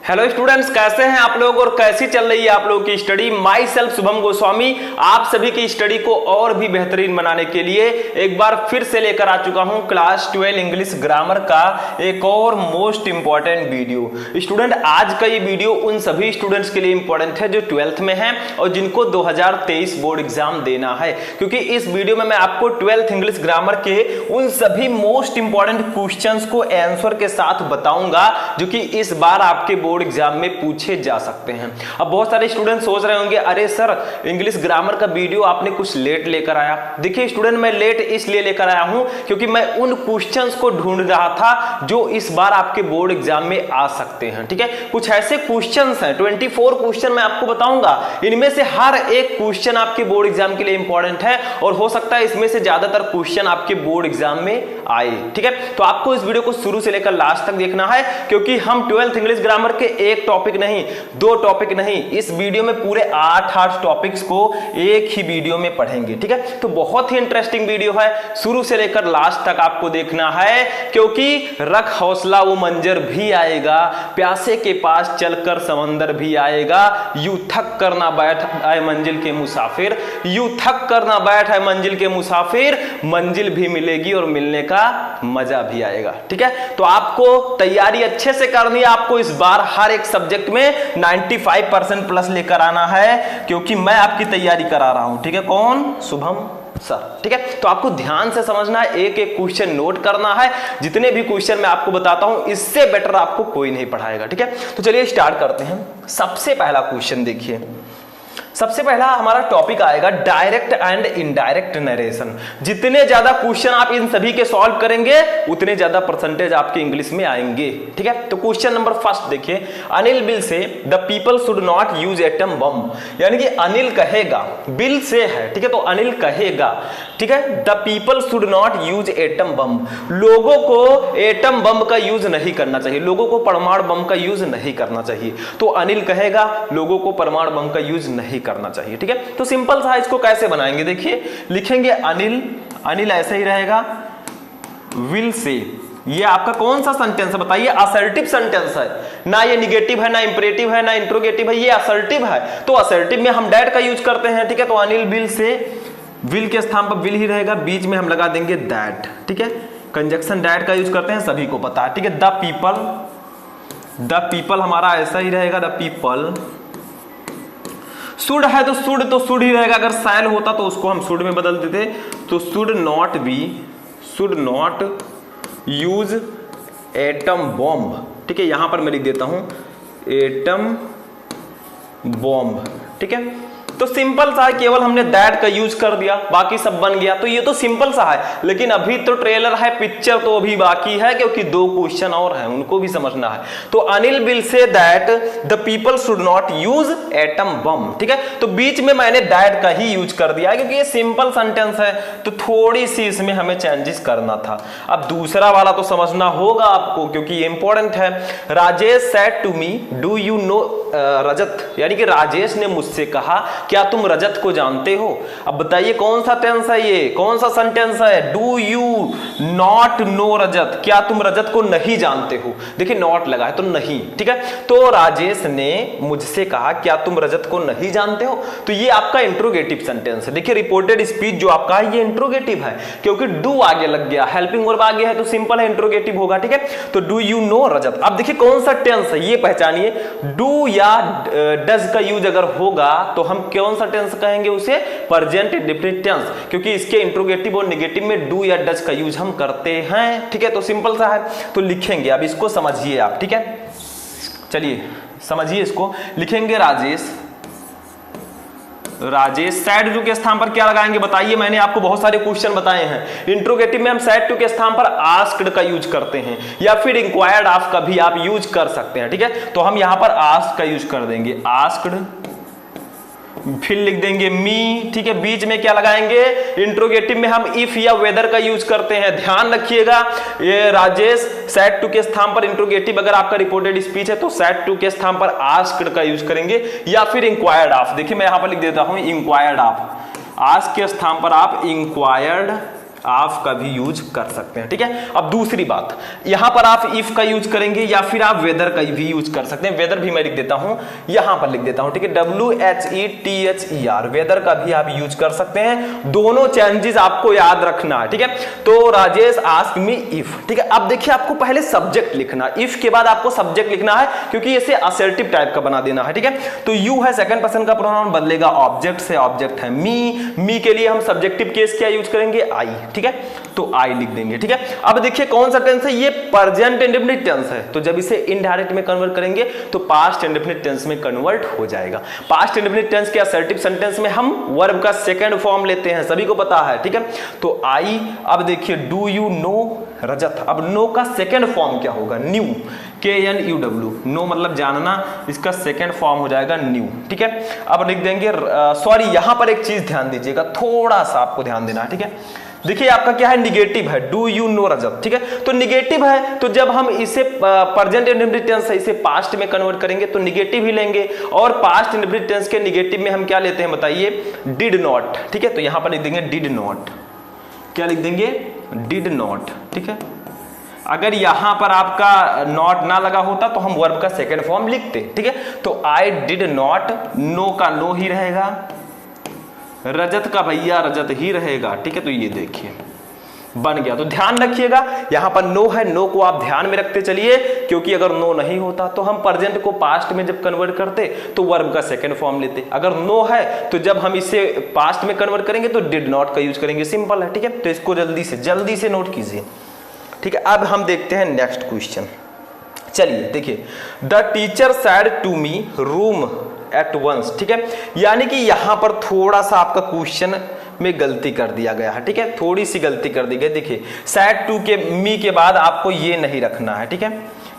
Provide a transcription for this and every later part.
Hello students, कैसे हैं आप लोग और कैसी चल रही है आप लोगों की study. My self Shubham Goswami आप सभी की स्टडी को और भी बेहतरीन बनाने के लिए एक बार फिर से लेकर आ चुका हूं क्लास 12 इंग्लिश ग्रामर का एक और मोस्ट इंपॉर्टेंट वीडियो। स्टूडेंट, आज का ये वीडियो उन सभी स्टूडेंट्स के लिए इंपॉर्टेंट है जो 12th में हैं और जिनको 2023 बोर्ड एग्जाम देना है, क्योंकि इस वीडियो में मैं आपको 12th इंग्लिश ग्रामर के उन सभी मोस्ट इंपॉर्टेंट क्वेश्चंस को आंसर के साथ बताऊंगा जो कि इस बार आपके बोर्ड एग्जाम में पूछे जा सकते हैं। अब बहुत सारे स्टूडेंट सोच रहे होंगे, अरे सर इंग्लिश ग्रामर का वीडियो आपने कुछ लेट लेकर आया। देखिए स्टूडेंट, मैं लेट इसलिए लेकर आया हूं क्योंकि मैं उन क्वेश्चंस को ढूंढ रहा था जो इस बार आपके बोर्ड एग्जाम में आ सकते हैं। ठीक है, कुछ ऐसे क्वेश्चंस हैं, 24 क्वेश्चन मैं आपको बताऊंगा, इनमें से हर एक क्वेश्चन आपके बोर्ड एग्जाम के लिए इंपॉर्टेंट है और हो सकता है इसमें से ज्यादातर क्वेश्चन आपके बोर्ड एग्जाम में आए। ठीक है, तो आपको इस वीडियो को शुरू से लेकर लास्ट तक देखना है, क्योंकि हम 12th इंग्लिश ग्रामर के एक टॉपिक नहीं, दो टॉपिक नहीं, इस वीडियो में पूरे 8 टॉपिक्स को एक ही वीडियो में पढ़ेंगे। ठीक है, तो बहुत ही इंटरेस्टिंग वीडियो है, शुरू से लेकर लास्ट तक आपको देखना है, क्योंकि रख हौसला वो मंजर भी आएगा, प्यासे के पास चलकर समंदर भी आएगा, यूं थक कर ना बैठ आए मंजिल के मुसाफिर, यूं थक कर ना बैठ आए मंजिल के मुसाफिर, मंजिल भी मिलेगी और मिलने का मजा भी आएगा। ठीक है, तो आपको तैयारी अच्छे से करनी है, आपको इस बार हर एक सब्जेक्ट में 95% प्लस लेकर आना है, क्योंकि मैं आपकी तैयारी करा रहा हूं। ठीक है, कौन? शुभम सर। ठीक है, तो आपको ध्यान से समझना है, एक एक क्वेश्चन नोट करना है। जितने भी क्वेश्चन मैं आपको बताता हूं इससे बेटर आपको कोई नहीं पढ़ाएगा। ठीक है, तो चलिए स्टार्ट करते हैं। सबसे पहला क्वेश्चन देखिए, सबसे पहला हमारा टॉपिक आएगा डायरेक्ट एंड इनडायरेक्ट नरेशन। जितने ज्यादा क्वेश्चन आप इन सभी के सॉल्व करेंगे उतने ज्यादा परसेंटेज आपके इंग्लिश में आएंगे। ठीक है, तो क्वेश्चन नंबर फर्स्ट देखिए, अनिल बिल से the people should not use atom bomb. यानी कि अनिल कहेगा, बिल से है, ठीक है, तो अनिल कहेगा, ठीक है, the people should not use atom bomb, लोगों को एटम बम का यूज नहीं करना चाहिए, लोगों को परमाणु बम का यूज नहीं करना चाहिए। तो अनिल कहेगा लोगों को परमाणु बम का यूज नहीं करना चाहिए। ठीक है, तो सिंपल सा इसको कैसे बनाएंगे, देखिए लिखेंगे अनिल, अनिल ऐसे ही रहेगा, विल से, ये आपका कौन सा सेंटेंस है बताइए? असर्टिव सेंटेंस है ना, ये निगेटिव है ना इंपरेटिव है ना इंट्रोगेटिव है, ये असर्टिव है, तो असर्टिव में हम डैट का यूज करते हैं। ठीक है, तो अनिल बिल से, विल के स्थान पर विल ही रहेगा, बीच में हम लगा देंगे दैट। ठीक है, कंजक्शन दैट का यूज करते हैं, सभी को पता है। ठीक है, द पीपल, द पीपल हमारा ऐसा ही रहेगा, द पीपल, शुड है तो शुड ही रहेगा, अगर शैल होता तो उसको हम शुड में बदल देते, तो should not be, should not use atom bomb. ठीक है, यहां पर मैं लिख देता हूं एटम बॉम्ब। ठीक है, तो सिंपल सा है, केवल हमने दैट का यूज कर दिया, बाकी सब बन गया, तो ये तो सिंपल सा है। लेकिन अभी तो ट्रेलर है, पिक्चर तो अभी बाकी है, क्योंकि दो क्वेश्चन और हैं, उनको भी समझना है। तो Anil will say that the people should not use atom bomb. ठीक है, तो बीच में मैंने दैट का ही यूज कर दिया क्योंकि ये सिंपल सेंटेंस है, तो थोड़ी सी इसमें हमें चेंजेस करना था। अब दूसरा वाला तो समझना होगा आपको, क्योंकि ये इंपॉर्टेंट है। Rajesh said to me do you know Rajat, यानी कि राजेश ने मुझसे कहा क्या तुम रजत को जानते हो। अब बताइए कौन सा टेंस है ये, कौन सा सेंटेंस है? डू यू नॉट नो रजत, क्या तुम रजत को नहीं जानते हो। देखिए नॉट लगा है तो नहीं। ठीक है, तो राजेश ने मुझसे कहा क्या तुम रजत को नहीं जानते हो, तो ये आपका इंट्रोगेटिव सेंटेंस है। देखिए रिपोर्टेड स्पीच जो आपका है ये इंट्रोगेटिव है, क्योंकि डू आगे लग गया, हेल्पिंग वर्ब आगे है तो सिंपल है, इंट्रोगेटिव होगा। ठीक है, तो डू यू नो रजत। अब देखिए कौन सा टेंस है ये पहचानिए, डू या डज का यूज अगर होगा तो हम कौन सा टेंस कहेंगे उसे? प्रेजेंट इंडेफिनिट टेंस, क्योंकि इसके इंट्रोगेटिव और नेगेटिव में डू या डज का यूज हम करते हैं। ठीक है, तो सिंपल सा है, तो लिखेंगे, अब इसको समझिए आप। ठीक है, चलिए समझिए इसको, लिखेंगे राजेश, राजेश सैड टू के स्थान पर क्या लगाएंगे बताइए? मैंने आपको बहुत सारे क्वेश्चन बताए हैं, इंट्रोगेटिव में हम सैड टू के स्थान पर आस्क्ड का यूज करते हैं, या फिर इंक्वायर्ड ऑफ का भी आप यूज कर सकते हैं। ठीक है, तो हम यहां पर आस्क्ड का यूज कर देंगे, आस्क्ड, फिर लिख देंगे मी। ठीक है, बीच में क्या लगाएंगे? इंट्रोगेटिव में हम इफ या वेदर का यूज करते हैं, ध्यान रखिएगा। ये राजेश सेड टू के स्थान पर इंट्रोगेटिव, अगर आपका रिपोर्टेड स्पीच है तो सेड टू के स्थान पर आस्क्ड का यूज करेंगे, या फिर इंक्वायर्ड ऑफ। देखिए मैं यहां पर लिख देता हूं इंक्वायर्ड ऑफ, आस्क के स्थान पर आप इंक्वायर्ड ऑफ का भी यूज कर सकते हैं, ठीक है। अब दूसरी बात, यहां पर आप इफ का यूज करेंगे या फिर आप वेदर का भी यूज कर सकते हैं। वेदर भी मैं लिख देता हूं, यहां पर लिख देता हूं, ठीक है, WHETHER, वेदर का भी आप यूज कर सकते हैं। दोनों चेंजेस आपको याद रखना है, ठीक है। तो राजेश आस्क मी इफ, ठीक है। अब देखिए आपको पहले सब्जेक्ट लिखना, इफ के बाद आपको सब्जेक्ट लिखना है, क्योंकि इसे असर्टिव टाइप का बना देना है, ठीक है। तो यू है सेकंड पर्सन का प्रोनाउन, बदलेगा ऑब्जेक्ट से, ऑब्जेक्ट है मी के लिए हम सब्जेक्टिव केस क्या यूज करेंगे, आई, ठीक है। तो आई लिख देंगे, ठीक है। अब देखिए कौन सा टेंस है, ये प्रेजेंट इंडेफिनिट टेंस है, तो जब इसे इनडायरेक्ट में कन्वर्ट करेंगे तो पास्ट इंडेफिनिट टेंस में कन्वर्ट हो जाएगा। पास्ट इंडेफिनिट टेंस के असर्टिव सेंटेंस में हम वर्ब का सेकंड फॉर्म लेते हैं, सभी को पता है, ठीक है। तो आई, अब देखिए डू यू नो रजत, अब नो का सेकंड फॉर्म क्या होगा, न्यू, KNUW, नो मतलब जानना, इसका सेकंड फॉर्म हो जाएगा न्यू, ठीक है। अब लिख देंगे, सॉरी यहां पर एक चीज ध्यान दीजिएगा, थोड़ा सा आपको ध्यान देना है, ठीक है। देखिए आपका क्या है, निगेटिव है, डू यू नो रजत, ठीक है। तो निगेटिव है, तो जब हम इसे प्रेजेंट इंडेफिनिट टेंस है, इसे पास्ट में कन्वर्ट करेंगे तो निगेटिव ही लेंगे, और पास्ट इंडेफिनिट टेंस के निगेटिव में हम क्या लेते हैं बताइए, डिड नॉट, ठीक है। तो यहां पर लिख देंगे डिड नॉट, क्या लिख देंगे, डिड नॉट, ठीक है। अगर यहां पर आपका नॉट ना लगा होता तो हम वर्ब का सेकंड फॉर्म लिखते, ठीक है। तो आई डिड नॉट, नो का नो ही रहेगा, रजत का भैया रजत ही रहेगा, ठीक है। तो ये देखिए बन गया। तो ध्यान रखिएगा यहां पर नो है, नो को आप ध्यान में रखते चलिए, क्योंकि अगर नो नहीं होता तो हम प्रेजेंट को पास्ट में जब कन्वर्ट करते तो वर्ब का सेकंड फॉर्म लेते। अगर नो है तो जब हम इसे पास्ट में कन्वर्ट करेंगे तो डिड नॉट का यूज करेंगे, सिंपल है, ठीक है। तो इसको जल्दी से नोट कीजिए, ठीक है। अब हम देखते हैं नेक्स्ट क्वेश्चन। चलिए देखिए, the teacher said to me room at once, ठीक है। यानी कि यहां पर थोड़ा सा आपका क्वेश्चन में गलती कर दिया गया है, ठीक है, थोड़ी सी गलती कर दी गई। देखिए सैड टू के मी के बाद आपको ये नहीं रखना है, ठीक है,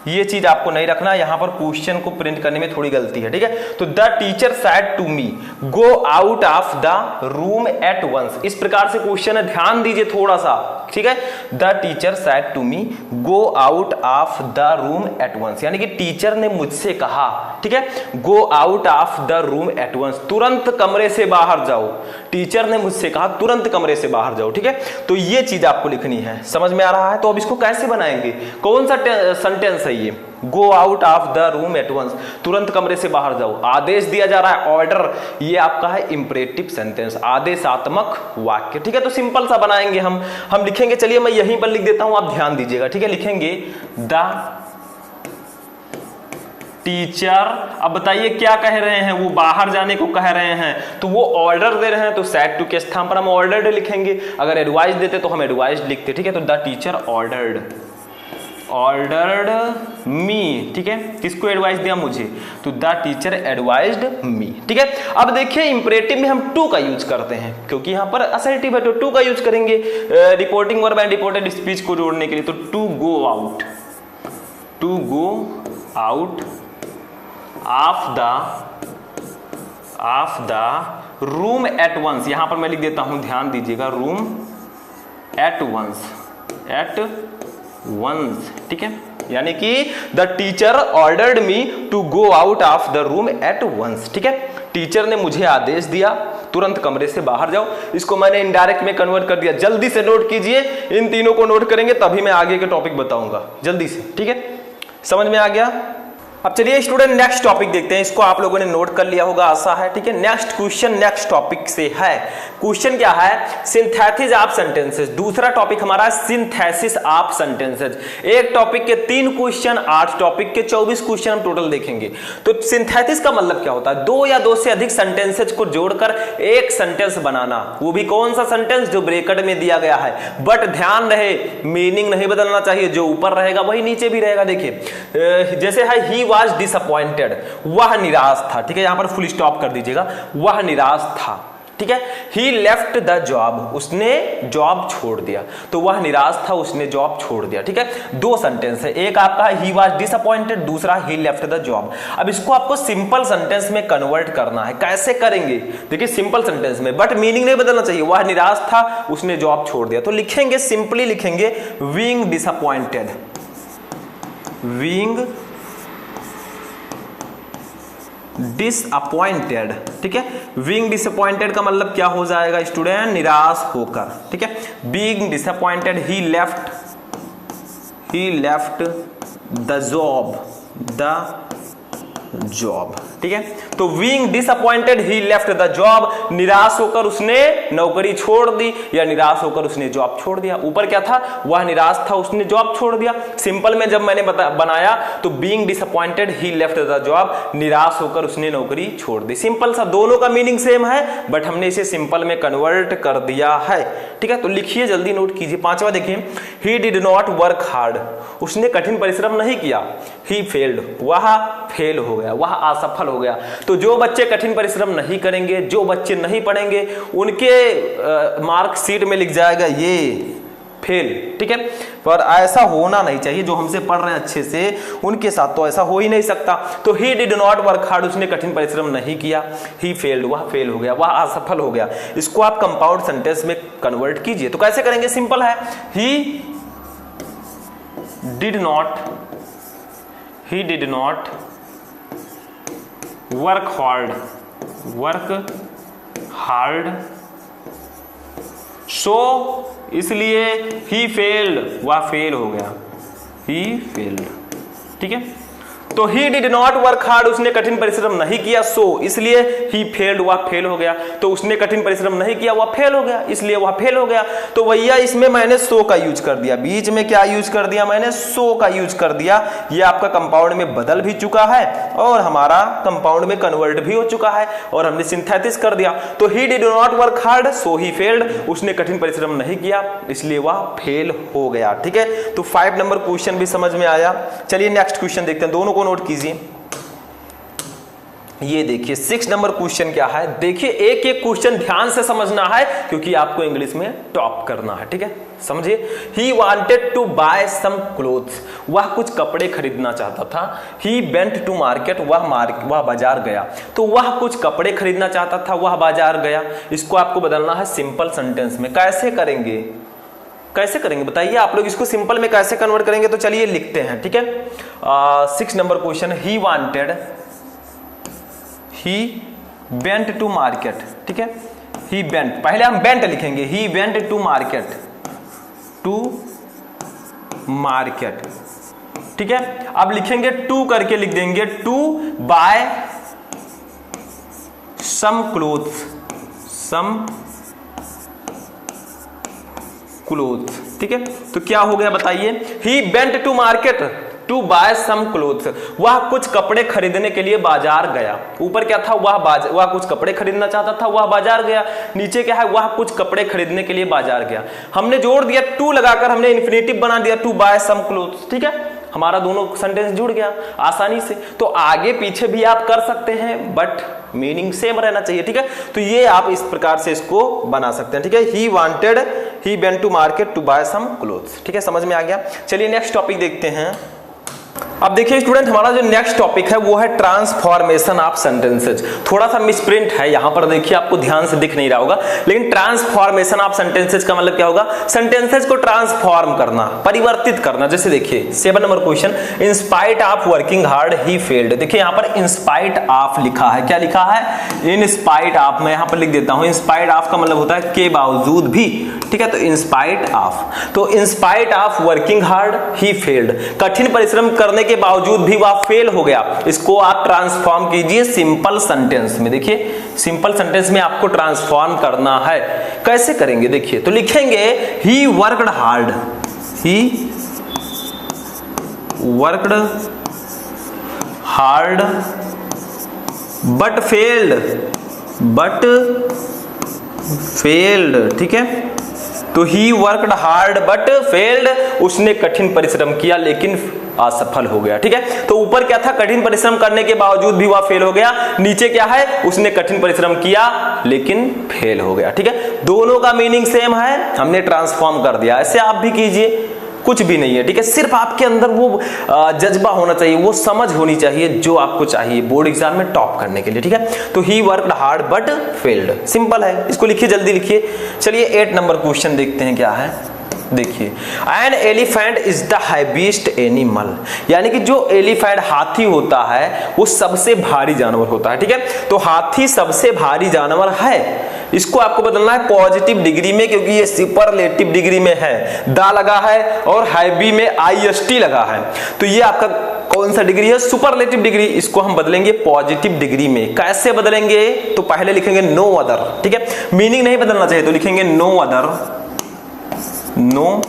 ये चीज आपको नहीं रखना, यहां पर क्वेश्चन को प्रिंट करने में थोड़ी गलती है, ठीक है। तो the teacher said to me go out of the room at once, इस प्रकार से क्वेश्चन है, ध्यान दीजिए थोड़ा सा, ठीक है। The teacher said to me go out of the room at once, यानी कि टीचर ने मुझसे कहा, ठीक है, go out of the room at once, तुरंत कमरे से बाहर जाओ। टीचर ने मुझसे कहा तुरंत कमरे से बाहर जाओ, ठीक है। तो ये चीज आपको लिखनी है, समझ में आ रहा है। तो अब इसको कैसे बनाएंगे, कौन सा सेंटेंस है ये, go out of the room at once, तुरंत कमरे से बाहर जाओ, आदेश दिया जा रहा है, ऑर्डर, ये आपका है इंपरेटिव सेंटेंस, आदेशात्मक वाक्य, ठीक है। तो सिंपल सा बनाएंगे हम लिखेंगे, चलिए मैं यहीं पर लिख देता हूं, आप ध्यान दीजिएगा, ठीक है। लिखेंगे द टीचर, अब बताइए क्या कह रहे हैं, वो बाहर जाने को कह रहे हैं, तो वो ऑर्डर दे रहे हैं, तो सैड टू के स्थान पर हम ऑर्डर्ड लिखेंगे, अगर एडवाइस देते तो हम एडवाइस लिखते, ठीक है। तो द टीचर ऑर्डर्ड मी, ठीक है, किसको एडवाइस दिया, मुझे, तो द टीचर एडवाइज्ड मी, ठीक है। अब देखिए इंपरेटिव में हम टू का यूज करते हैं, क्योंकि यहां पर असर्टिव है तो टू का यूज करेंगे, reporting verb and reported speech को जोड़ने के लिए। तो to go out of the room at once, यहां पर मैं लिख देता हूं, ध्यान दीजिएगा, रूम एट वंस, ठीक है। यानी कि the teacher ordered me to go out of the room at once, ठीक है। टीचर ने मुझे आदेश दिया तुरंत कमरे से बाहर जाओ, इसको मैंने इनडायरेक्ट में कन्वर्ट कर दिया। जल्दी से नोट कीजिए, इन तीनों को नोट करेंगे तभी मैं आगे के टॉपिक बताऊंगा, जल्दी से, ठीक है। समझ में आ गया। अब चलिए स्टूडेंट नेक्स्ट टॉपिक देखते हैं, इसको आप लोगों ने नोट कर लिया होगा आशा है, ठीक है। नेक्स्ट क्वेश्चन नेक्स्ट टॉपिक से है, क्वेश्चन क्या है, सिंथेसिस ऑफ सेंटेंसेस। दूसरा टॉपिक हमारा सिंथेसिस ऑफ सेंटेंसेस। एक टॉपिक के 3 क्वेश्चन, 8 टॉपिक के 24 क्वेश्चन हम टोटल देखेंगे। तो सिंथेसिस का मतलब क्या होता है, 2 या 2 से अधिक सेंटेंसेस को जोड़कर एक सेंटेंस बनाना, वो भी कौन सा सेंटेंस, जो ब्रैकेट में दिया गया है, बट ध्यान रहे मीनिंग नहीं बदलना चाहिए, जो ऊपर रहेगा वही नीचे भी रहेगा। देखिए जैसे है ही वाज डिसअपॉइंटेड, वह निराश था, ठीक है, यहां पर फुल स्टॉप कर दीजिएगा, वह निराश था, ठीक है। ही लेफ्ट द जॉब, उसने जॉब छोड़ दिया, तो वह निराश था, उसने जॉब छोड़ दिया, ठीक है। 2 सेंटेंस है, एक आपका ही वाज डिसअपॉइंटेड, दूसरा ही लेफ्ट द जॉब। अब इसको आपको सिंपल सेंटेंस में कन्वर्ट करना है, कैसे करेंगे, देखिए सिंपल सेंटेंस में, बट मीनिंग नहीं बदलना चाहिए, वह निराश था, उसने जॉब छोड़ दिया। तो लिखेंगे, सिंपली लिखेंगे बीइंग डिसअपॉइंटेड, बीइंग डिसअपॉइंटेड, ठीक है। बीइंग डिसअपॉइंटेड का मतलब क्या हो जाएगा स्टूडेंट, निराश होकर, ठीक है। Being disappointed he left the job, ठीक है। तो being disappointed he left the job, निराश होकर उसने नौकरी छोड़ दी या निराश होकर उसने जॉब छोड़ दिया। ऊपर क्या था, वह निराश था उसने जॉब छोड़ दिया। सिंपल में जब मैंने बनाया तो being disappointed he left the job, निराश होकर उसने नौकरी छोड़ दी। सिंपल सा, दोनों का मीनिंग सेम है बट हमने इसे सिंपल में कन्वर्ट कर दिया है, ठीक है। तो लिखिए, जल्दी नोट कीजिए। पांचवा देखिए, he did not work hard, उसने कठिन परिश्रम नहीं किया। ही फेल्ड, वह फेल हो गया, वह असफल हो गया। तो जो बच्चे कठिन परिश्रम नहीं करेंगे, जो बच्चे नहीं पढ़ेंगे, उनके मार्कशीट में लिख जाएगा ये फेल, ठीक है। पर ऐसा होना नहीं चाहिए, जो हमसे पढ़ रहे हैं अच्छे से उनके साथ तो ऐसा हो ही नहीं सकता। तो he did not work hard, उसने कठिन परिश्रम नहीं किया। ही फेल्ड, वह फेल हो गया, वह असफल हो गया। इसको आप कंपाउंड सेंटेंस में कन्वर्ट कीजिए। तो कैसे करेंगे, सिंपल है, he did not work hard so, इसलिए ही फेल्ड, वह फेल हो गया, ही फेल्ड, ठीक है। तो he did not work hard, उसने कठिन परिश्रम नहीं किया। सो, इसलिए ही फेल्ड, वह फेल हो गया। तो उसने कठिन परिश्रम नहीं किया, वह फेल हो गया, इसलिए वह फेल हो गया। तो भैया इसमें मैंने सो का यूज कर दिया, बीच में क्या यूज कर दिया, मैंने सो का यूज कर दिया। ये आपका कंपाउंड में बदल भी चुका है और हमारा कंपाउंड में कन्वर्ट भी हो चुका है और हमने सिंथेसिस कर दिया। तो he did not work hard so he failed, उसने कठिन परिश्रम नहीं किया इसलिए वह फेल हो गया, ठीक है। तो 5 नंबर क्वेश्चन भी समझ में आया। चलिए नेक्स्ट क्वेश्चन देखते हैं, दोनों को नोट कीजिए। ये देखिए 6 नंबर क्वेश्चन क्या है, देखिए एक एक क्वेश्चन ध्यान से समझना है क्योंकि आपको इंग्लिश में टॉप करना है, ठीक है। समझिए, he wanted to buy some clothes, वह कुछ कपड़े खरीदना चाहता था। ही वेंट टू मार्केट, वह बाजार गया। तो वह कुछ कपड़े खरीदना चाहता था, वह बाजार गया। इसको आपको बदलना है सिंपल सेंटेंस में। कैसे करेंगे बताइए आप लोग, इसको सिंपल में कैसे कन्वर्ट करेंगे? तो चलिए लिखते हैं, ठीक है। 6 number question, he went to market, ठीक है। ही वेंट, पहले हम वेंट लिखेंगे, ही वेंट टू मार्केट, ठीक है। अब लिखेंगे टू करके लिख देंगे, टू बाय सम क्लोथ्स, ठीक है। तो क्या हो गया बताइए, he went to market to buy some clothes, वह कुछ कपड़े खरीदने के लिए बाजार गया। ऊपर क्या था, वह कुछ कपड़े खरीदना चाहता था, वह बाजार गया। नीचे क्या है, वह कुछ कपड़े खरीदने के लिए बाजार गया। हमने जोड़ दिया, टू लगाकर हमने इन्फिनेटिव बना दिया, टू बाय सम क्लोथ्स, ठीक है। हमारा दोनों सेंटेंस जुड़ गया आसानी से। तो आगे पीछे भी आप कर सकते हैं बट मीनिंग सेम रहना चाहिए, ठीक है। तो ये आप इस प्रकार से इसको बना सकते हैं, ठीक है। He went to market to buy some clothes, ठीक है, समझ में आ गया। चलिए नेक्स्ट टॉपिक देखते हैं। अब देखिए स्टूडेंट, हमारा जो नेक्स्ट टॉपिक है वो है ट्रांसफॉर्मेशन ऑफ सेंटेंसेज। थोड़ा सा मिसप्रिंट है यहाँ पर, देखिए आपको ध्यान से दिख नहीं रहा होगा, लेकिन ट्रांसफॉर्मेशन ऑफ सेंटेंसेज का मतलब क्या होगा, सेंटेंसेज को ट्रांसफॉर्म करना, परिवर्तित करना। जैसे देखिए 7 number question, in spite of working hard he failed. देखिए यहाँ पर इन स्पाइट ऑफ लिखा है, क्या लिखा है, इन स्पाइट ऑफ। मैं यहाँ पर लिख देता हूँ, इन स्पाइट ऑफ का मतलब होता है के बावजूद भी, ठीक है। तो इन स्पाइट ऑफ, तो in spite of working hard he failed, कठिन परिश्रम करने के बावजूद भी वह फेल हो गया। इसको आप ट्रांसफॉर्म कीजिए सिंपल सेंटेंस में। देखिए सिंपल सेंटेंस में आपको ट्रांसफॉर्म करना है। कैसे करेंगे देखिए, तो लिखेंगे he worked hard but failed, ठीक है। तो he worked hard but failed, उसने कठिन परिश्रम किया लेकिन असफल हो गया, ठीक है। तो ऊपर क्या था, कठिन परिश्रम करने के बावजूद भी वह फेल हो गया। नीचे क्या है, उसने कठिन परिश्रम किया लेकिन फेल हो गया, ठीक है। दोनों का मीनिंग सेम है, हमने ट्रांसफॉर्म कर दिया। ऐसे आप भी कीजिए, कुछ भी नहीं है, ठीक है। सिर्फ आपके अंदर वो जज्बा होना चाहिए, वो समझ होनी चाहिए जो आपको चाहिए बोर्ड एग्जाम में टॉप करने के लिए, ठीक है। तो he worked hard but failed, simple है। इसको लिखिए, जल्दी लिखिए। चलिए 8 नंबर क्वेश्चन देखते हैं क्या है। देखिए, an elephant is the heaviest animal, यानी कि जो एलिफेंट हाथी होता है वो सबसे भारी जानवर होता है। ठीक है, तो हाथी सबसे भारी जानवर है, इसको आपको बदलना है पॉजिटिव डिग्री में, क्योंकि ये सुपरलेटिव डिग्री में है, दा लगा है और हैवी में IST लगा है, तो ये आपका कौन सा डिग्री है? Superlative degree. इसको हम बदलेंगे पॉजिटिव डिग्री में। कैसे बदलेंगे? तो पहले लिखेंगे नो अदर। ठीक है, मीनिंग नहीं बदलना चाहिए, तो लिखेंगे no other, no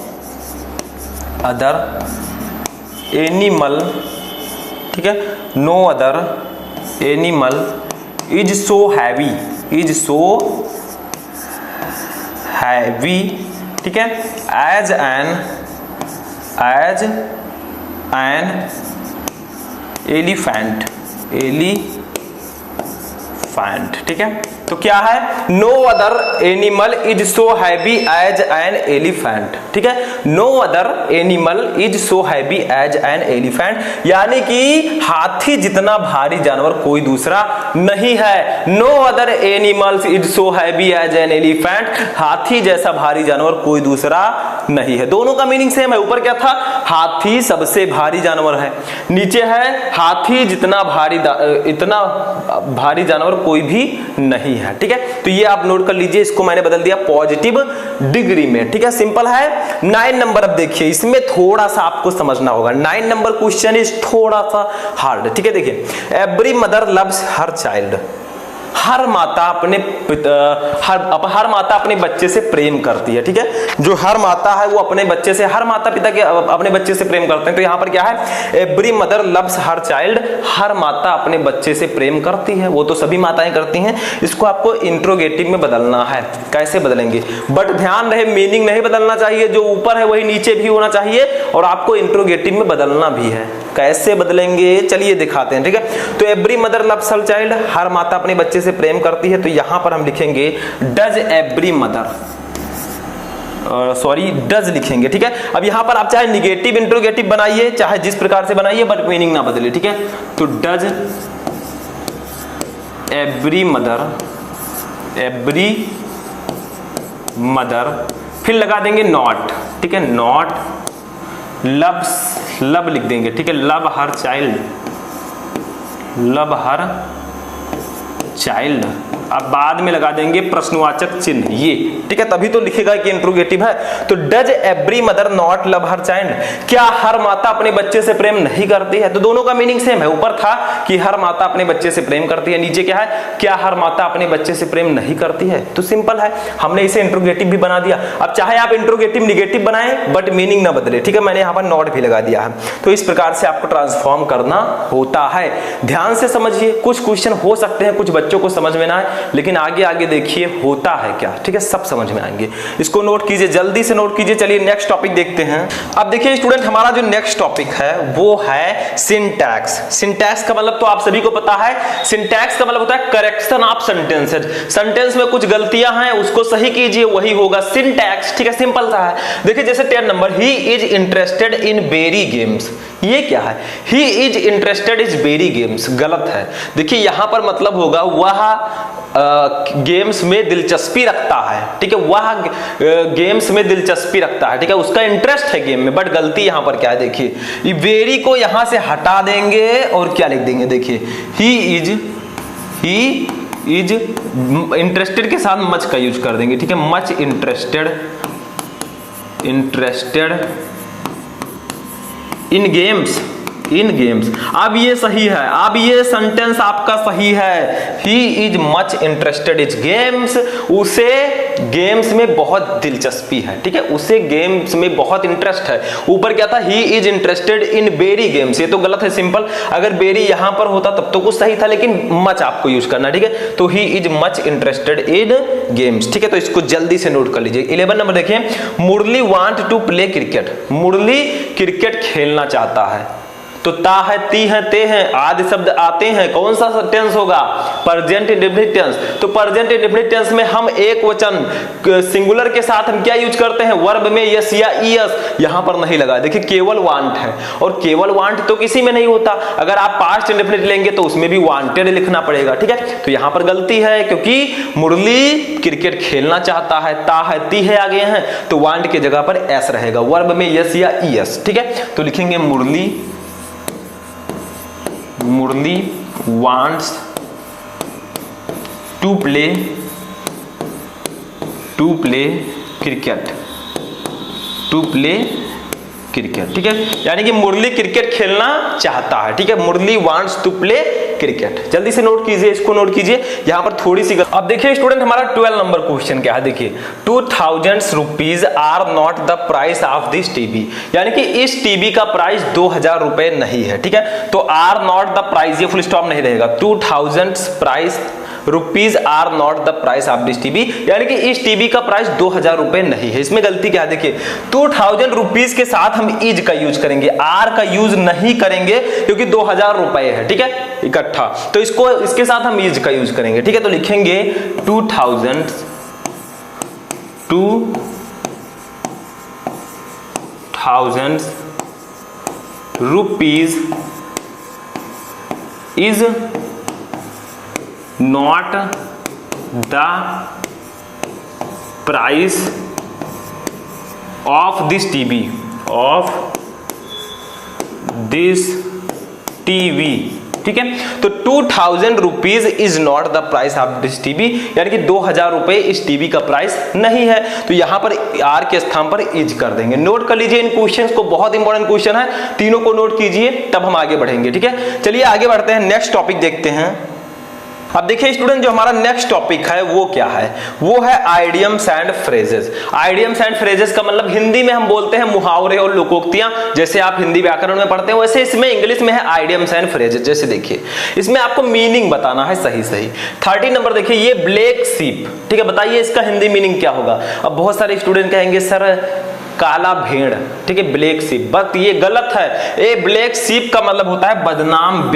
other animal, ठीक है, no other animal is so heavy, is so heavy, ठीक है, एज एन एलिफेंट, एलिफेंट। ठीक है, तो क्या है? No other animal is so heavy as an elephant. ठीक है, no other animal is so heavy as an elephant, यानी कि हाथी जितना भारी जानवर कोई दूसरा नहीं है। No other animals is so heavy as an elephant, हाथी जैसा भारी जानवर कोई दूसरा नहीं है। दोनों का मीनिंग सेम है। ऊपर क्या था? हाथी सबसे भारी जानवर है, नीचे है हाथी जितना भारी इतना भारी जानवर कोई भी नहीं है। ठीक है, तो ये आप नोट कर लीजिए, इसको मैंने बदल दिया पॉजिटिव डिग्री में। ठीक है, सिंपल है। 9 नंबर, अब देखिए इसमें थोड़ा सा आपको समझना होगा। 9 नंबर क्वेश्चन इज थोड़ा सा हार्ड। ठीक है, देखिए, every mother loves her child, हर माता अपने हर माता अपने बच्चे से प्रेम करती है। ठीक है, जो हर माता है वो अपने बच्चे से, हर माता पिता के अपने बच्चे से प्रेम करते हैं। तो यहाँ पर क्या है? Every mother loves her child, हर माता अपने बच्चे से प्रेम करती है, वो तो सभी माताएं करती हैं। इसको आपको इंट्रोगेटिव में बदलना है। कैसे बदलेंगे? बट ध्यान रहे, मीनिंग नहीं बदलना चाहिए, जो ऊपर है वही नीचे भी होना चाहिए, और आपको इंट्रोगेटिव में बदलना भी है। कैसे बदलेंगे चलिए दिखाते हैं। ठीक है, तो every mother loves her child, हर माता अपने बच्चे से प्रेम करती है, तो यहां पर हम लिखेंगे does every mother, sorry does लिखेंगे। ठीक है, अब यहां पर आप चाहे निगेटिव इंट्रोगेटिव बनाइए, चाहे जिस प्रकार से बनाइए, बट मीनिंग ना बदले। ठीक है, तो does every mother, every mother, फिर लगा देंगे नॉट। ठीक है, नॉट लव्स, लव लिख देंगे। ठीक है, love her child, love her child, अब बाद में लगा देंगे प्रश्नवाचक चिन्ह ये। ठीक है, तभी तो लिखेगा कि इंट्रोगेटिव है। तो does every mother not love her child, क्या हर माता अपने बच्चे से प्रेम नहीं करती है? तो दोनों का मीनिंग सेम है। ऊपर था कि हर माता अपने बच्चे से प्रेम करती है, नीचे क्या है? क्या हर माता अपने बच्चे से प्रेम नहीं करती है? तो सिंपल है, हमने इसे इंट्रोगेटिव भी बना दिया। अब चाहे आप इंट्रोगेटिव निगेटिव बनाएं, बट मीनिंग ना बदले। ठीक है, मैंने यहाँ पर नॉट भी लगा दिया है। तो इस प्रकार से आपको ट्रांसफॉर्म करना होता है। ध्यान से समझिए, कुछ क्वेश्चन हो सकते हैं कुछ बच्चों को समझ में ना आए, लेकिन आगे आगे देखिए होता है क्या। ठीक है, सब समझ में आएंगे। इसको नोट कीजिए, जल्दी से नोट कीजिए। चलिए नेक्स्ट टॉपिक देखते हैं। अब देखिए स्टूडेंट, हमारा जो नेक्स्ट टॉपिक है वो है सिंटैक्स। सिंटैक्स का मतलब तो आप सभी को पता है। सिंटैक्स का मतलब होता है करेक्शन ऑफ सेंटेंसेज। सेंटेंस में कुछ गलतियां हैं उसको सही कीजिए, वही होगा सिंटैक्स। ठीक है, सिंपल सा है। देखिए जैसे 10 number, he is interested in very games, ये क्या है? He is interested is very games, गलत है। देखिए यहां पर मतलब होगा वह गेम्स में दिलचस्पी रखता है। ठीक है, वह गेम्स में दिलचस्पी रखता है। ठीक है, उसका इंटरेस्ट है गेम में, बट गलती यहां पर क्या है? देखिए वेरी को यहां से हटा देंगे और क्या लिख देंगे? देखिए ही इज इंटरेस्टेड के साथ मच का यूज कर देंगे। ठीक है, much interested in games, in games. अब ये सही है, अब ये सेंटेंस आपका सही है। He is much interested in games, उसे गेम्स में बहुत दिलचस्पी है। ठीक है, उसे गेम्स में बहुत इंटरेस्ट है। ऊपर क्या था? He is interested in very games, ये तो गलत है। सिंपल, अगर वेरी यहां पर होता तब तो कुछ सही था, लेकिन मच आपको यूज करना। ठीक है, तो he is much interested in games. ठीक है, तो इसको जल्दी से नोट कर लीजिए। 11 नंबर देखिए, Murali want to play cricket, Murali cricket खेलना चाहता है। तो ता है, ती है, ते हैं आदि शब्द आते हैं, कौन सा टेंस होगा? Present indefinite tense. तो प्रेजेंट इंडेफिनिट टेंस में हम एक वचन सिंगुलर के साथ हम क्या यूज करते हैं? वर्ब में यस या ईएस, यहां पर नहीं लगा। देखिए केवल वांट है, और केवल वांट तो किसी में नहीं होता। अगर आप पास्ट इंडेफिनिट लेंगे तो उसमें भी वांटेड लिखना पड़ेगा, ठीक है। तो यहां पर गलती है, क्योंकि मुरली क्रिकेट खेलना चाहता है, ता है, ती है आ गए हैं, तो वांट की जगह पर एस रहेगा, वर्ब में यस या ईएस, ठीक है। तो लिखेंगे मुरली वांट्स टू प्ले क्रिकेट, ठीक है। यानी कि मुरली क्रिकेट खेलना चाहता है, ठीक है। मुरली वांट्स टू प्ले क्रिकेट। जल्दी से नोट कीजिए, इसको नोट कीजिए, यहां पर थोड़ी सी अब देखिए स्टूडेंट, हमारा 12 नंबर क्वेश्चन क्या है? देखिए 2000 rupees are not the price of this TV, यानी कि इस टीवी का प्राइस 2000 रुपए नहीं है, ठीक है। तो आर नॉट द प्राइस, ये फुल स्टॉप नहीं रहेगा, 2000 price rupees are not the price of this TV, यानी कि इस टीवी का प्राइस 2000 रुपए नहीं है। इसमें गलती क्या है? देखिए 2000 रुपीज के साथ हम इज का यूज करेंगे, आर का यूज नहीं करेंगे, क्योंकि 2000 रुपए है, ठीक है, इकट्ठा। तो इसको इसके साथ हम इज का यूज करेंगे, ठीक है। तो लिखेंगे 2000 rupees is not the price of this TV, ठीक है। तो 2000 rupees is not the price of this TV, यानी कि 2000 रुपए इस टीवी का प्राइस नहीं है। तो यहां पर आर के स्थान पर इज कर देंगे। नोट कर लीजिए इन क्वेश्चंस को, बहुत इंपॉर्टेंट क्वेश्चन है, तीनों को नोट कीजिए, तब हम आगे बढ़ेंगे, ठीक है। चलिए आगे बढ़ते हैं, नेक्स्ट टॉपिक देखते हैं। अब देखिए स्टूडेंट, जो हमारा नेक्स्ट टॉपिक है वो क्या है? वो है idioms and phrases. Idioms and phrases का मतलब हिंदी में हम बोलते हैं मुहावरे और लोकोक्तियां, जैसे आप हिंदी व्याकरण में पढ़ते हैं, वैसे इसमें इंग्लिश में है आइडियम्स एंड फ्रेजेस। जैसे देखिए इसमें आपको मीनिंग बताना है सही सही। 30 नंबर देखिए, ये ब्लैक शीप, ठीक है, बताइए इसका हिंदी मीनिंग क्या होगा? अब बहुत सारे स्टूडेंट कहेंगे सर काला भेड़, ठीक है, ब्लैक शीप, बट ये गलत है। ये ब्लैक शीप का मतलब होता है बदनाम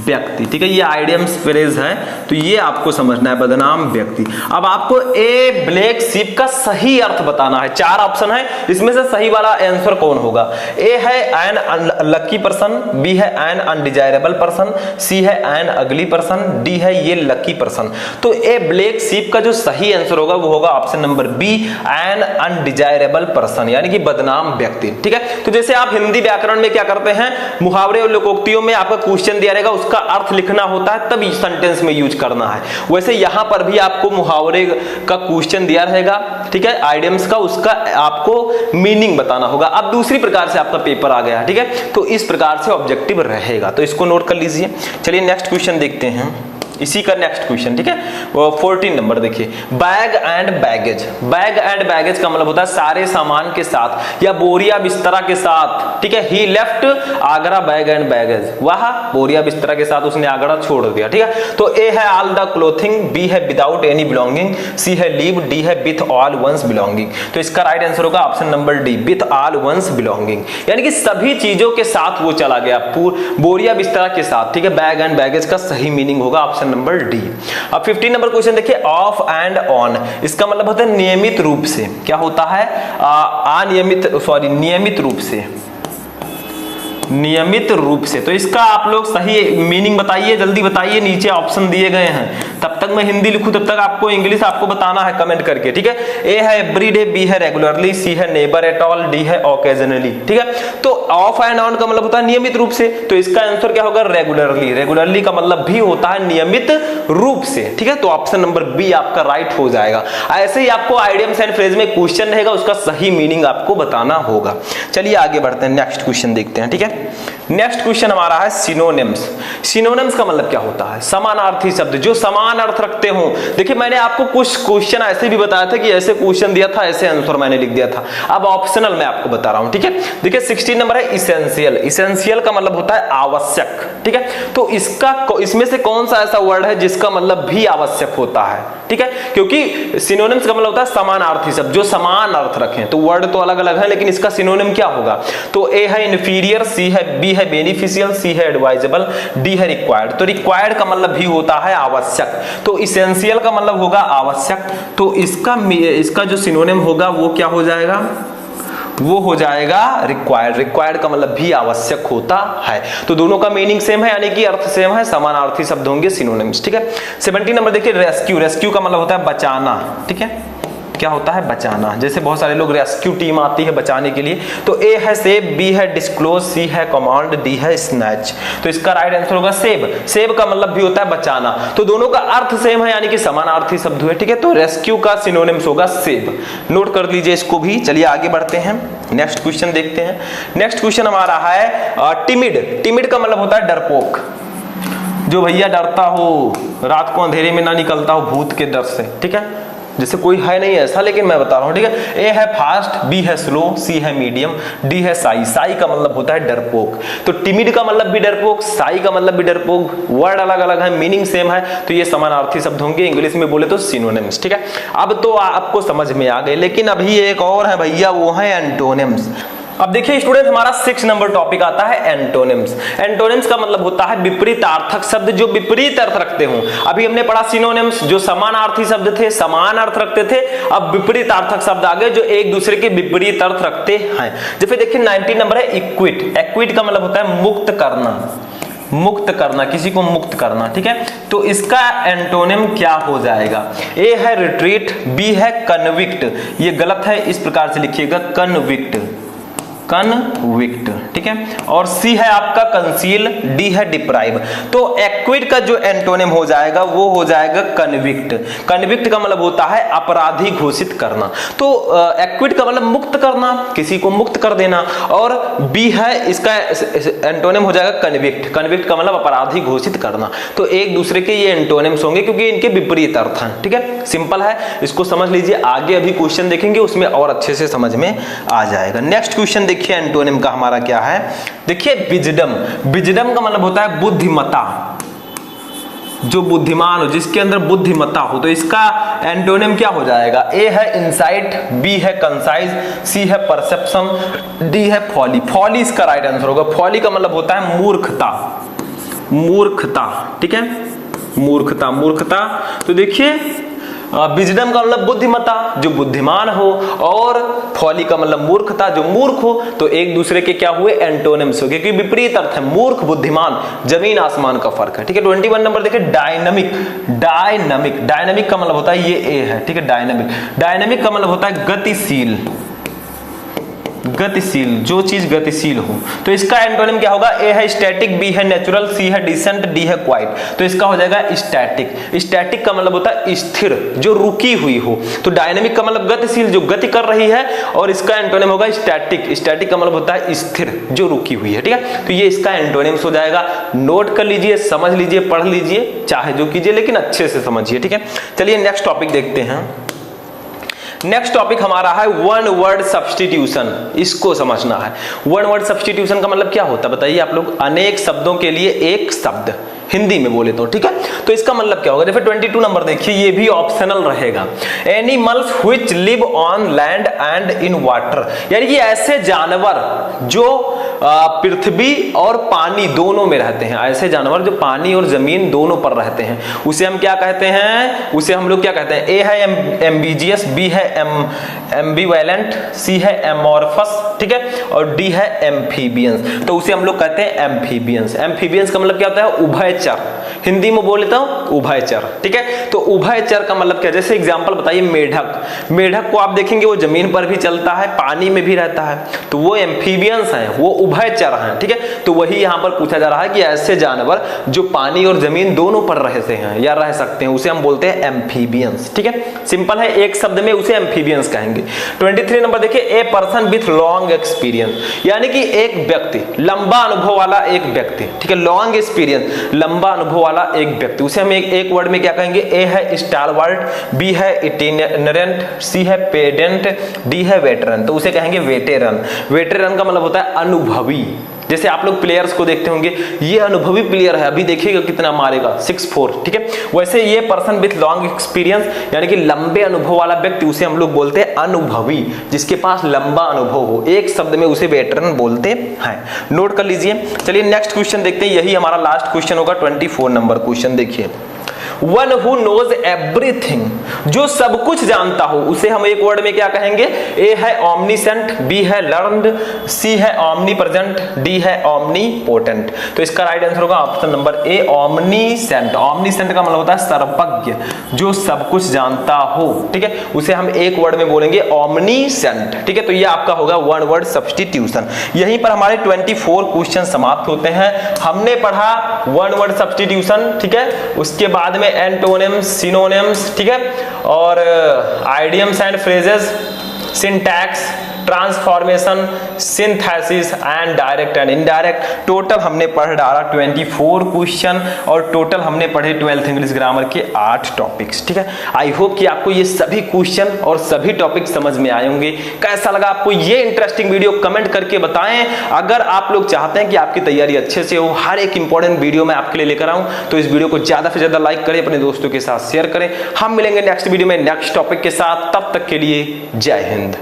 व्यक्ति, ठीक है। ये आइडियम्स फ्रेज है, तो ये आपको समझना है, बदनाम व्यक्ति। अब आपको ए ब्लैक शीप का सही अर्थ बताना है। 4 ऑप्शन है, इसमें से सही वाला आंसर कौन होगा? ए है एन अनलकी पर्सन, बी है एन अनडिजायरेबल पर्सन, सी है एन अगली पर्सन, डी है ये लकी पर्सन। तो ए ब्लैक शीप का जो सही आंसर होगा वो होगा option number B, an undesirable person, यानी कि बदनाम व्यक्ति, ठीक है। तो जैसे आप हिंदी व्याकरण में क्या करते हैं, मुहावरे और लोकोक्तियों में आपका क्वेश्चन दिया रहेगा, उसका अर्थ लिखना होता है, तब सेंटेंस में यूज करना है। वैसे यहां पर भी आपको मुहावरे का क्वेश्चन दिया रहेगा, ठीक है, आइडियम्स का, उसका आपको मीनिंग बताना होगा। अब दूसरी प्रकार से आपका पेपर आ गया, ठीक है, तो इस प्रकार से ऑब्जेक्टिव रहेगा, तो इसको नोट कर लीजिए। चलिए नेक्स्ट क्वेश्चन देखते हैं, इसी का नेक्स्ट क्वेश्चन, ठीक है। 14 नंबर देखिए, bag and baggage. Bag and baggage का मतलब होता है सारे सामान के साथ या बोरिया बिस्तरा के साथ, ठीक है। He left Agra bag and baggage, वह बोरिया बिस्तरा के साथ उसने आगरा छोड़ दिया, ठीक है। तो ए है ऑल द क्लोथिंग, बी है विदाउट एनी बिलोंगिंग, सी है लीव, डी है विथ ऑल वंस बिलोंगिंग। तो इसका राइट आंसर होगा option number D, with all one's belonging, यानी कि सभी चीजों के साथ वो चला गया, बोरिया बिस्तरा के साथ, ठीक है। बैग एंड बैगेज का सही मीनिंग होगा ऑप्शन नंबर डी। अब 15 नंबर क्वेश्चन देखिए, ऑफ एंड ऑन, इसका मतलब होता है नियमित रूप से। क्या होता है? नियमित रूप से। तो इसका आप लोग सही मीनिंग बताइए, जल्दी बताइए, नीचे ऑप्शन दिए गए हैं। तब तक मैं हिंदी लिखूं तब तक आपको इंग्लिश आपको बताना है कमेंट करके, ठीक है। ए है एवरीडे, बी है रेगुलरली, सी है नेबर एट ऑल, डी है ओकेजनली, ठीक है। तो ऑफ एंड ऑन का मतलब होता है नियमित रूप से, तो इसका आंसर क्या होगा? रेगुलरली। रेगुलरली का मतलब भी होता है नियमित रूप से, ठीक है। तो ऑप्शन नंबर बी आपका राइट हो जाएगा। ऐसे ही आपको आइडियम्स एंड फ्रेज में क्वेश्चन रहेगा, उसका सही मीनिंग आपको बताना होगा। चलिए आगे बढ़ते हैं, नेक्स्ट क्वेश्चन देखते हैं, ठीक है। नेक्स्ट क्वेश्चन हमारा है सिनोनिम्स। सिनोनिम्स का मतलब क्या होता है? समानार्थी शब्द, जो समान समान अर्थ रखते हो। देखिए मैंने आपको कुछ क्वेश्चन ऐसे भी बताया था कि ऐसे क्वेश्चन दिया था, ऐसे आंसर मैंने लिख दिया था। अब ऑप्शनल मैं आपको बता रहा हूं, ठीक है। देखिए 16 नंबर है इसेंशियल। इसेंशियल का मतलब होता है आवश्यक, ठीक है। तो इसमें से कौन सा ऐसा वर्ड है जिसका मतलब भी आवश्यक होता है, ठीक है, क्योंकि सिनोनिम्स का मतलब होता है समानार्थी शब्द जो समान अर्थ रखें। तो वर्ड तो अलग अलग है लेकिन इसका सिनोनिम क्या होगा? तो ए है इंफीरियर, सी है, बी है बेनिफिशियल, सी है एडवाइजेबल, डी है रिक्वायर्ड। तो रिक्वायर्ड का मतलब भी होता है आवश्यक, तो इसेंशियल का मतलब होगा आवश्यक। तो इसका जो सिनोनिम होगा वो क्या हो जाएगा? वो हो जाएगा रिक्वायर्ड। रिक्वायर्ड का मतलब भी आवश्यक होता है। तो दोनों का मीनिंग सेम है, यानी कि अर्थ सेम है, समानार्थी शब्द होंगे सिनोनिम्स, ठीक है। 17 नंबर देखिए रेस्क्यू। रेस्क्यू का मतलब होता है बचाना, ठीक है। क्या होता है? बचाना। जैसे बहुत सारे लोग रेस्क्यू टीम आती है बचाने के लिए। तो ए है सेव, बी है डिस्क्लोज, सी है कमांड, डी है स्नैच। तो इसका राइट आंसर होगा सेव। सेव का मतलब भी होता है बचाना। तो दोनों का अर्थ सेम है, यानी कि समानार्थी शब्द हुए, ठीक है। तो रेस्क्यू का सिनोनिम्स होगा सेव। नोट कर लीजिए इसको भी। चलिए आगे बढ़ते हैं, नेक्स्ट क्वेश्चन देखते हैं। नेक्स्ट क्वेश्चन हमारा है टिमिड। टिमिड का मतलब होता है डरपोक, जो भैया डरता हो, रात को अंधेरे में ना निकलता हो भूत के डर से, ठीक है। जैसे कोई है नहीं ऐसा, लेकिन मैं बता रहा हूं, ठीक है। ए है फास्ट, बी है स्लो, सी है मीडियम, डी है साई। साई का मतलब होता है डरपोक। तो टिमिड का मतलब भी डरपोक, साई का मतलब भी डरपोक। वर्ड अलग अलग है, मीनिंग सेम है, तो ये समानार्थी शब्द होंगे। इंग्लिश में बोले तो सिनोनिम्स, ठीक है। अब तो आपको समझ में आ गए, लेकिन अभी एक और है भैया, वो है एंटोनिम्स। अब देखिए स्टूडेंट, हमारा 6 नंबर टॉपिक आता है एंटोनिम्स। एंटोनिम्स का मतलब होता है विपरीतार्थक शब्द जो विपरीत अर्थ रखते हो। अभी हमने पढ़ा सिनोनिम्स जो समानार्थी शब्द थे, समान अर्थ रखते थे। अब विपरीतार्थक शब्द आ गए जो एक दूसरे के विपरीत अर्थ रखते हैं। जैसे देखिए 19 नंबर है इक्विट। इक्विट का मतलब होता है मुक्त करना, मुक्त करना, किसी को मुक्त करना, ठीक है। तो इसका एंटोनिम क्या हो जाएगा? ए है रिट्रीट, बी है कन्विक्ट। ये गलत है, इस प्रकार से लिखिएगा कन्विक्ट, कन्विक्ट, ठीक है। और सी है आपका कंसील, डी है डिप्राइव। तो एक्विट का जो एंटोनिम हो जाएगा वो हो जाएगा कन्विक्ट। कन्विक्ट का मतलब होता है अपराधी घोषित करना। तो एक्विट का मतलब मुक्त करना, किसी को मुक्त कर देना। और बी है इसका एंटोनिम हो जाएगा कन्विक्ट। कन्विक्ट का मतलब अपराधी घोषित करना। तो एक दूसरे के ये एंटोनिम्स होंगे क्योंकि इनके विपरीत अर्थ हैं, ठीक है। सिंपल है, इसको समझ लीजिए। आगे अभी क्वेश्चन देखेंगे उसमें और अच्छे से समझ में आ जाएगा। नेक्स्ट क्वेश्चन देखिए एंटोनिम का हमारा क्या है। देखिए विजडम। विजडम का मतलब होता है बुद्धिमत्ता, जो बुद्धिमान हो, जिसके अंदर बुद्धिमत्ता हो। तो इसका एंटोनिम क्या हो जाएगा? ए है इंसाइट, बी है कंसाइज, सी है परसेप्शन, डी है फॉली। फॉली इसका राइट आंसर होगा। फॉली का मतलब होता है मूर्खता, मूर्खता, ठीक है, मूर्खता, मूर्खता। तो देखिए विजडम का मतलब बुद्धिमत्ता, जो बुद्धिमान हो, और फॉली का मतलब मूर्खता, जो मूर्ख हो। तो एक दूसरे के क्या हुए? एंटोनिम्स हो, क्योंकि विपरीत अर्थ है। मूर्ख, बुद्धिमान, जमीन आसमान का फर्क है, ठीक है। 21 नंबर देखिए डायनामिक। डायनामिक, डायनामिक का मतलब होता है ये ए है, ठीक है। डायनामिक, डायनामिक का मतलब होता है गतिशील, गतिशील, जो चीज गतिशील हो। तो इसका एंटोनिम क्या होगा? ए है स्टैटिक, बी है नेचुरल, सी है डिसेंट, डी है क्वाइट। तो इसका हो जाएगा स्टैटिक। स्टैटिक का मतलब होता है स्थिर, जो रुकी हुई हो। तो डायनामिक का मतलब गतिशील, जो गति कर रही है, और इसका एंटोनिम होगा स्टैटिक। स्टैटिक का मतलब होता है स्थिर, जो रुकी हुई है, ठीक है। तो ये इसका एंटोनिम्स हो जाएगा। नोट कर लीजिए, समझ लीजिए, पढ़ लीजिए, चाहे जो कीजिए, लेकिन अच्छे से समझिए, ठीक है। चलिए नेक्स्ट टॉपिक देखते हैं। नेक्स्ट टॉपिक हमारा है वन वर्ड सब्स्टिट्यूशन। इसको समझना है। वन वर्ड सब्स्टिट्यूशन का मतलब क्या होता है बताइए आप लोग? अनेक शब्दों के लिए एक शब्द, हिंदी में बोले तो, ठीक है। तो इसका मतलब क्या होगा? देखिए 22 नंबर देखिए, ये भी ऑप्शनल रहेगा। Animals which live on land and in water, यानी कि ऐसे जानवर जो पृथ्वी और पानी दोनों में रहते हैं। ऐसे जानवर जो पानी और जमीन दोनों पर रहते हैं, उसे हम क्या कहते हैं? उसे हम लोग क्या कहते हैं? ए है एम्बिजियस, बी है एम्बिवेलेंट, सी है एमॉर्फस, ठीक है, और डी है एम्फीबियंस। तो उसे हम लोग कहते हैं एम्फीबियंस। एम्फीबियंस का मतलब क्या होता है? उभयचर, हिंदी में बोले तो उभयचर, ठीक है। तो उभयचर का मतलब क्या? जैसे एग्जांपल बताइए मेढक। मेढक को आप देखेंगे वो जमीन पर भी चलता है, पानी में भी रहता है, तो वो एम्फीबियंस है, वो उभयचर हैं, ठीक है। तो वही यहाँ पर पूछा जा रहा है कि ऐसे जानवर जो पानी और जमीन दोनों पर रहते हैं या रह सकते हैं उसे हम बोलते हैं एम्फीबियंस, ठीक है। सिंपल है, एक शब्द में उसे एम्फीबियंस कहेंगे। 23 नंबर देखिए, a person with long experience, यानी कि एक व्यक्ति, लंबा अनुभव वाला एक व्यक्ति, ठीक है। लॉन्ग एक्सपीरियंस, लंबा अनुभव वाला एक व्यक्ति, उसे हम एक वर्ड में क्या कहेंगे? ए है स्टालवर्ट, बी है इटिनरेंट, सी है पेडेंट, डी है वेटरन। तो उसे कहेंगे वेटेरन। वेटेरन का मतलब होता है अनुभवी। जैसे आप लोग प्लेयर्स को देखते होंगे, ये अनुभवी प्लेयर है, अभी देखिएगा कितना मारेगा, 6-4, ठीक है। वैसे ये पर्सन विथ लॉन्ग एक्सपीरियंस, यानी कि लंबे अनुभव वाला व्यक्ति, उसे हम लोग बोलते हैं अनुभवी, जिसके पास लंबा अनुभव हो। एक शब्द में उसे वेटरन बोलते हैं। नोट कर लीजिए। चलिए नेक्स्ट क्वेश्चन देखते हैं, यही हमारा लास्ट क्वेश्चन होगा। 24 नंबर क्वेश्चन देखिए, वन हु नोज एवरीथिंग, जो सब कुछ जानता हो, उसे हम एक वर्ड में क्या कहेंगे? ए है ऑमनीसेंट, बी है लर्नड, सी है ऑमनी प्रेजेंट, डी है ऑमनी पोटेंट। तो इसका राइट आंसर होगा option number A, omniscient. Omniscient का मतलब होता है सर्वज्ञ, जो सब कुछ जानता हो, ठीक है। उसे हम एक वर्ड में बोलेंगे ऑमनीसेंट, ठीक है। तो ये आपका होगा वन वर्ड सब्स्टिट्यूशन। यहीं पर हमारे 24 क्वेश्चन समाप्त होते हैं। हमने पढ़ा वन वर्ड सब्स्टिट्यूशन, ठीक है। उसके बाद में एंटोनिम्स, सिनोनिम्स, ठीक है, और idioms and phrases, syntax, transformation, synthesis and direct and indirect. Total हमने पढ़ डाला 24 क्वेश्चन और टोटल हमने पढ़े 12th इंग्लिश ग्रामर के 8 टॉपिक्स, ठीक है। आई होप कि आपको ये सभी क्वेश्चन और सभी टॉपिक समझ में आए होंगे। कैसा लगा आपको ये इंटरेस्टिंग वीडियो? कमेंट करके बताएं। अगर आप लोग चाहते हैं कि आपकी तैयारी अच्छे से हो, हर एक इंपॉर्टेंट वीडियो मैं आपके लिए लेकर आऊं, तो इस वीडियो को ज्यादा से ज्यादा लाइक करें, अपने दोस्तों के साथ शेयर करें। हम मिलेंगे नेक्स्ट वीडियो में नेक्स्ट टॉपिक के साथ। तब तक के लिए जय हिंद।